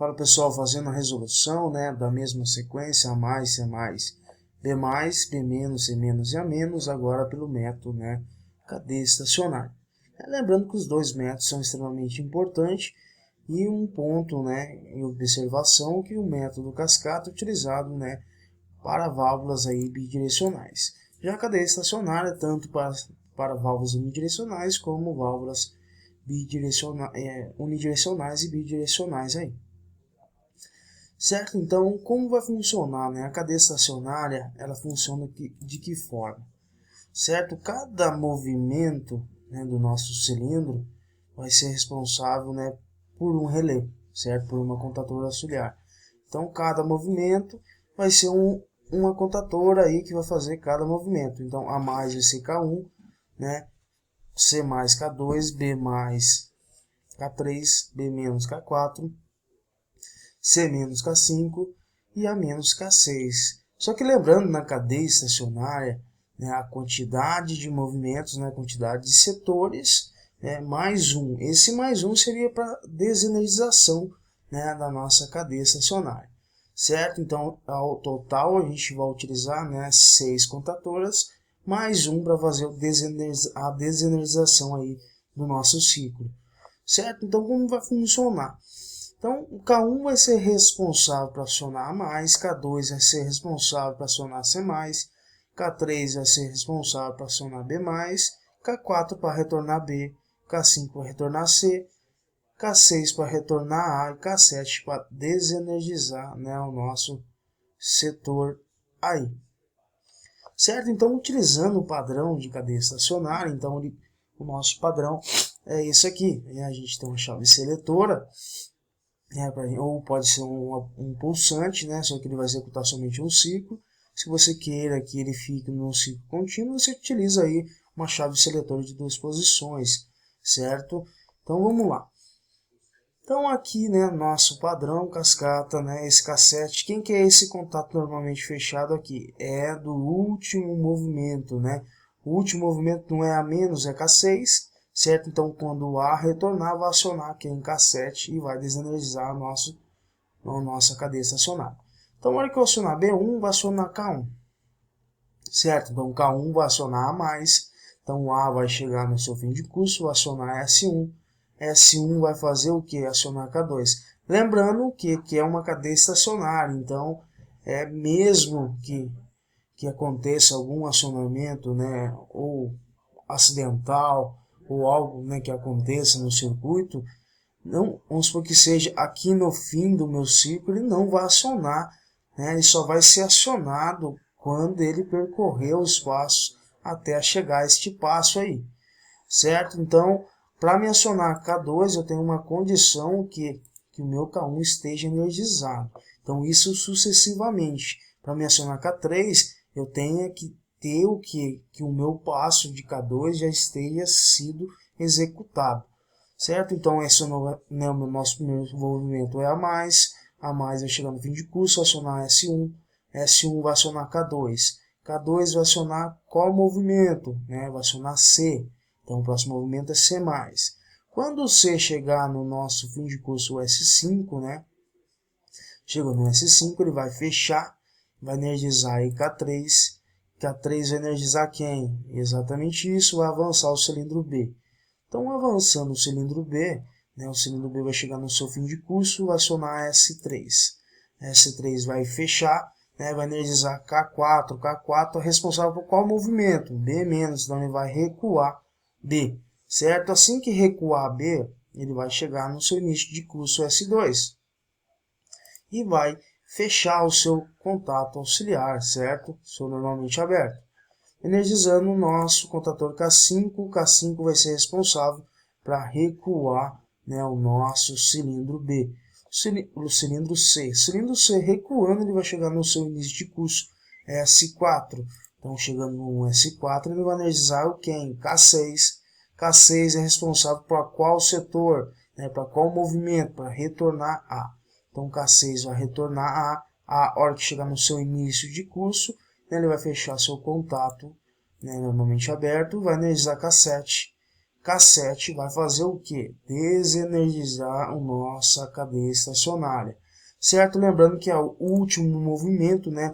Fala pessoal, fazendo a resolução, né, da mesma sequência, A mais, C mais, B mais, B menos, C menos e A menos, agora pelo método, né, cadeia estacionária. Lembrando que os dois métodos são extremamente importantes e um ponto, né, em observação que o método cascata é utilizado, né, para válvulas aí bidirecionais. Já a cadeia estacionária, tanto para válvulas unidirecionais como válvulas unidirecionais e bidirecionais aí. Certo? Então, como vai funcionar, né? A cadeia estacionária, ela funciona de que forma? Certo? Cada movimento, né, do nosso cilindro vai ser responsável, né, por um relé, certo? Por uma contadora auxiliar. Então, cada movimento vai ser uma contadora aí que vai fazer cada movimento. Então, A mais vai ser K1, né? C mais K2, B mais K3, B menos K4, C menos K5 e A menos K6. Só que lembrando, na cadeia estacionária, né, a quantidade de movimentos, né, a quantidade de setores, né, mais um. Esse mais um seria para desenergização, né, da nossa cadeia estacionária. Certo? Então, ao total, a gente vai utilizar, né, 6 contatoras, mais um para fazer a desenergização aí do nosso ciclo. Certo? Então, como vai funcionar? Então, o K1 vai ser responsável para acionar A mais, K2 vai ser responsável para acionar C mais, K3 vai ser responsável para acionar B mais, K4 para retornar B, K5 para retornar C, K6 para retornar A e K7 para desenergizar, né, o nosso setor aí. Certo? Então, utilizando o padrão de cadeia estacionária, então o nosso padrão é esse aqui. A gente tem uma chave seletora, ou pode ser um pulsante, né, só que ele vai executar somente um ciclo. Se você queira que ele fique num ciclo contínuo, você utiliza aí uma chave seletora de 2 posições, certo? Então vamos lá. Então aqui, né, nosso padrão cascata, né, esse K7, quem que é esse contato normalmente fechado aqui? É do último movimento, né? O último movimento não é A menos, é K6, certo? Então quando o A retornar, vai acionar aqui em K7 e vai desenergizar a nossa cadeia estacionária. Então na hora que eu acionar B1, vai acionar K1, certo? Então K1 vai acionar A mais, então o A vai chegar no seu fim de curso, vai acionar S1, S1 vai fazer o que? Acionar K2. Lembrando que é uma cadeia estacionária, então mesmo que aconteça algum acionamento, né, ou acidental, ou algo, né, que aconteça no circuito, não, vamos supor que seja aqui no fim do meu ciclo, ele não vai acionar, né, ele só vai ser acionado quando ele percorrer os passos até chegar a este passo aí, certo? Então, para me acionar K2, eu tenho uma condição que o meu K1 esteja energizado. Então, isso sucessivamente. Para me acionar K3, eu tenho que ter que o meu passo de K2 já esteja sido executado. Certo? Então, esse é o nosso primeiro movimento é A mais vai chegar no fim de curso, acionar S1, S1 vai acionar K2, K2 vai acionar qual movimento? Né? Vai acionar C. Então, o próximo movimento é C+. Quando o C chegar no nosso fim de curso, o S5, né? Chegou no S5, ele vai fechar, vai energizar aí K3. K3 vai energizar quem? Exatamente isso, vai avançar o cilindro B. Então, avançando o cilindro B, né, o cilindro B vai chegar no seu fim de curso, vai acionar S3. S3 vai fechar, né, vai energizar K4. K4 é responsável por qual movimento? B-, então ele vai recuar B, certo? Assim que recuar B, ele vai chegar no seu início de curso S2 e vai fechar o seu contato auxiliar, certo? Seu normalmente aberto. Energizando o nosso contador K5, o K5 vai ser responsável para recuar, né, o nosso cilindro B. O cilindro C. O cilindro C recuando, ele vai chegar no seu início de curso S4. Então, chegando no S4, ele vai energizar o quem? K6. K6 é responsável por qual setor? Né, para qual movimento? Para retornar A. Então, K6 vai retornar A. A hora que chegar no seu início de curso, né, ele vai fechar seu contato, né, normalmente aberto, vai energizar K7. K7 vai fazer o que? Desenergizar a nossa cadeia estacionária, certo? Lembrando que é o último movimento, né?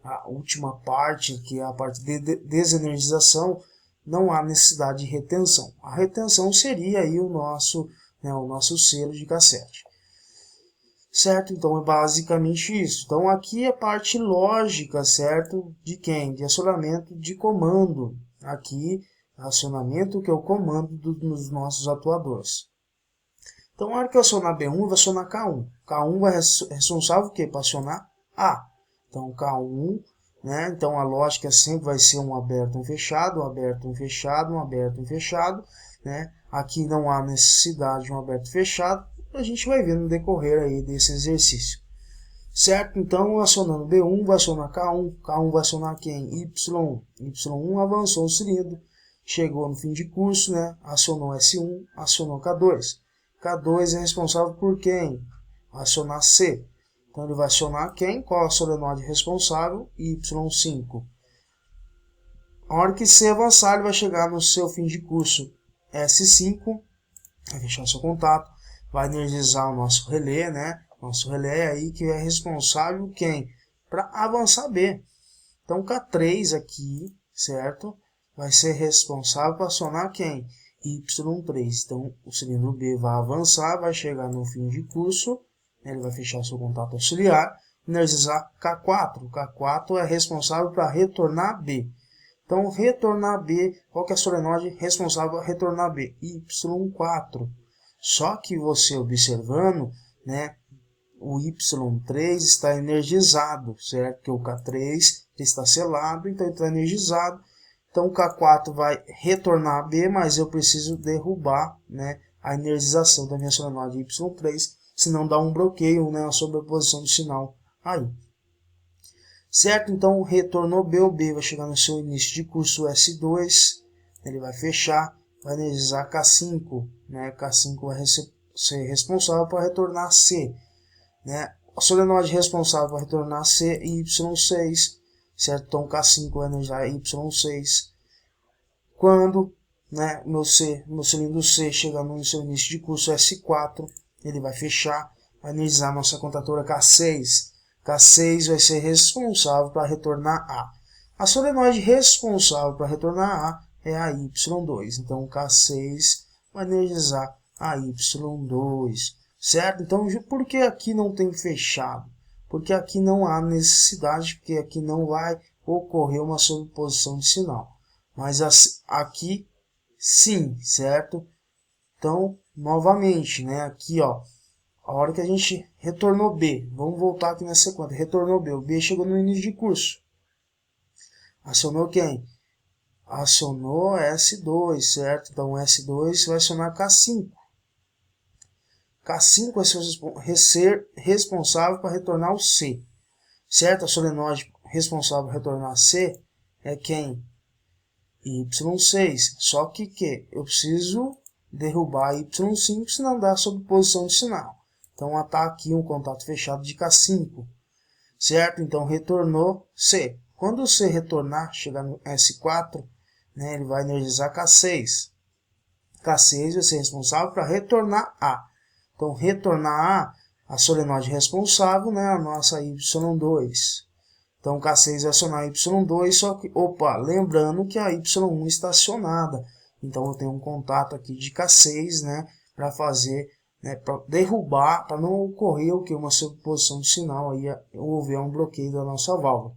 A última parte, que é a parte de desenergização, não há necessidade de retenção. A retenção seria aí o nosso selo de K7. Certo? Então é basicamente isso. Então aqui é a parte lógica, certo? De quem? De acionamento de comando. Aqui, acionamento que é o comando dos nossos atuadores. Então, na hora que eu acionar B1, eu vou acionar K1. K1 vai responsável o quê? Para acionar A. Então, K1, né? Então, a lógica sempre vai ser um aberto, um fechado, um aberto, um fechado, um aberto, um fechado, né? Aqui não há necessidade de um aberto e fechado. A gente vai ver no decorrer aí desse exercício. Certo? Então, acionando B1, vai acionar K1. K1 vai acionar quem? Y1. Y1 avançou o cilindro, chegou no fim de curso, né? Acionou S1, acionou K2. K2 é responsável por quem? Acionar C. Então, ele vai acionar quem? Qual a solenoide responsável? Y5. A hora que C avançar, ele vai chegar no seu fim de curso S5, vai fechar seu contato, vai energizar o nosso relé, né? Nosso relé é aí que é responsável quem? Para avançar B. Então, K3 aqui, certo? Vai ser responsável para acionar quem? Y3. Então, o cilindro B vai avançar, vai chegar no fim de curso, né? Ele vai fechar seu contato auxiliar, energizar K4. K4 é responsável para retornar B. Então, retornar B, qual que é a solenoide responsável para retornar B? Y4. Só que você observando, né, o Y3 está energizado, certo? Que o K3 está selado, então ele está energizado. Então o K4 vai retornar a B, mas eu preciso derrubar, né, a energização da minha solenoide Y3, senão dá um bloqueio, né, uma sobreposição de sinal aí. Certo? Então retornou B, o B vai chegar no seu início de curso S2, ele vai fechar, vai energizar K5, né? K5 vai ser responsável para retornar C, né? A solenoide responsável para retornar C é Y6, certo? Então K5 vai energizar Y6. Quando, né, meu cilindro C chegar no seu início de curso S4, ele vai fechar, vai energizar nossa contatora K6. K6 vai ser responsável para retornar A. A solenoide responsável para retornar A é a Y2. Então, K6 vai energizar a Y2. Certo? Então, por que aqui não tem fechado? Porque aqui não há necessidade, porque aqui não vai ocorrer uma sobreposição de sinal. Mas aqui, sim, certo? Então, novamente, né? Aqui, ó. A hora que a gente retornou B, vamos voltar aqui nessa sequência, retornou B, o B chegou no início de curso. Acionou quem? Acionou S2, certo? Então S2 vai acionar K5. K5 vai ser responsável para retornar o C, certo? A solenoide responsável para retornar C é quem? Y6. Só que eu preciso derrubar Y5, senão dá sobreposição de sinal. Então, está aqui um contato fechado de K5, certo? Então, retornou C. Quando o C retornar, chegar no S4, né, ele vai energizar K6. K6 vai ser responsável para retornar A. Então, retornar A solenoide responsável, né, a nossa Y2. Então, K6 vai acionar Y2, só que, lembrando que a Y1 está acionada. Então, eu tenho um contato aqui de K6, né, para fazer, né, para derrubar, para não ocorrer o que? Uma sobreposição de sinal, aí houver um bloqueio da nossa válvula.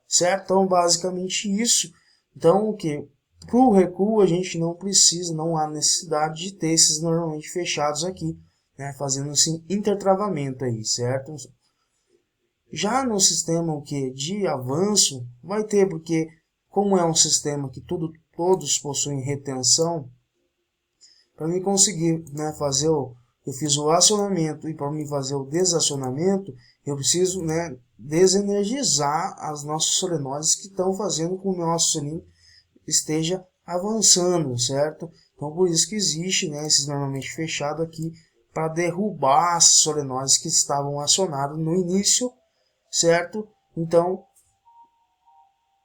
Certo? Então, basicamente isso. Então, o que? Para o recuo, a gente não precisa, não há necessidade de ter esses normalmente fechados aqui, né, fazendo esse intertravamento aí, certo? Já no sistema de avanço, vai ter, porque como é um sistema que todos possuem retenção, para mim conseguir, né, eu fiz o acionamento e para mim fazer o desacionamento, eu preciso, né, desenergizar as nossas solenoides que estão fazendo com que o nosso cilindro esteja avançando, certo? Então por isso que existe, né, esses normalmente fechados aqui, para derrubar as solenoides que estavam acionadas no início, certo? Então,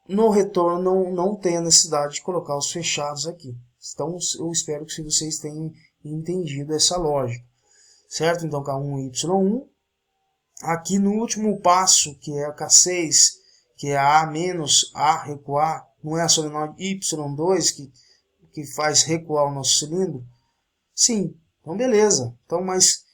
no retorno não tem a necessidade de colocar os fechados aqui, Então eu espero que vocês tenham entendido essa lógica, certo? Então K1 Y1, aqui no último passo, que é a K6, que é a menos A recuar, não é a solenoide Y2 que faz recuar o nosso cilindro? Sim, então beleza. Então, mas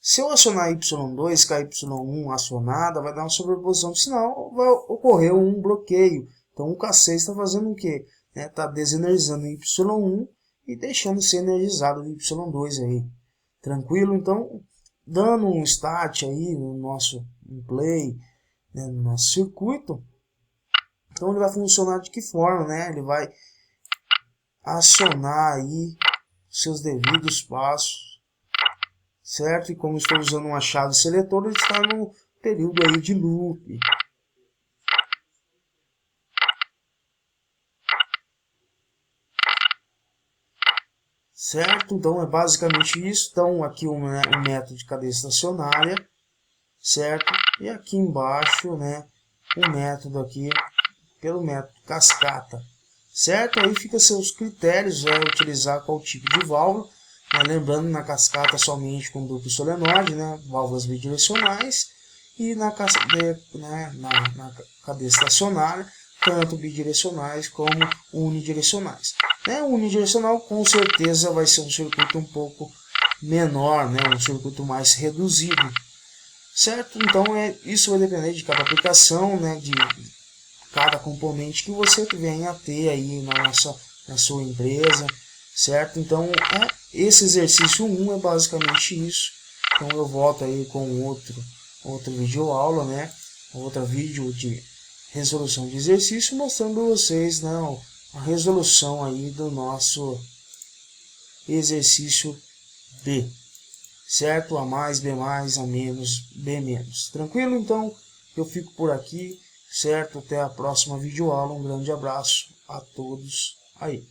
se eu acionar Y2, KY1 acionada, vai dar uma sobreposição, senão vai ocorrer um bloqueio. Então o K6 está fazendo o quê? Está desenergizando o Y1 e deixando ser energizado o Y2 aí. Tranquilo? Então, dando um start aí no nosso play, né, no nosso circuito, então ele vai funcionar de que forma, né? Ele vai acionar aí seus devidos passos, certo? E como estou usando uma chave seletora, ele está no período aí de loop. Certo? Então é basicamente isso. Então aqui o método de cadeia estacionária, certo? E aqui embaixo, né, o método aqui pelo método cascata, certo? Aí fica seus critérios, utilizar qual tipo de válvula, né? Lembrando, na cascata somente com duplo solenoide, né, válvulas bidirecionais, e na cadeia estacionária tanto bidirecionais como unidirecionais. Unidirecional com certeza vai ser um circuito um pouco menor, né? Um circuito mais reduzido, certo? Então isso vai depender de cada aplicação, né? De cada componente que você venha a ter aí na sua empresa, certo? Então esse exercício 1 é basicamente isso. Então eu volto aí com outra videoaula, né? Outra vídeo de resolução de exercício, mostrando a vocês, né, a resolução aí do nosso exercício B, certo? A mais, B mais, A menos, B menos. Tranquilo? Então eu fico por aqui, certo? Até a próxima videoaula. Um grande abraço a todos aí.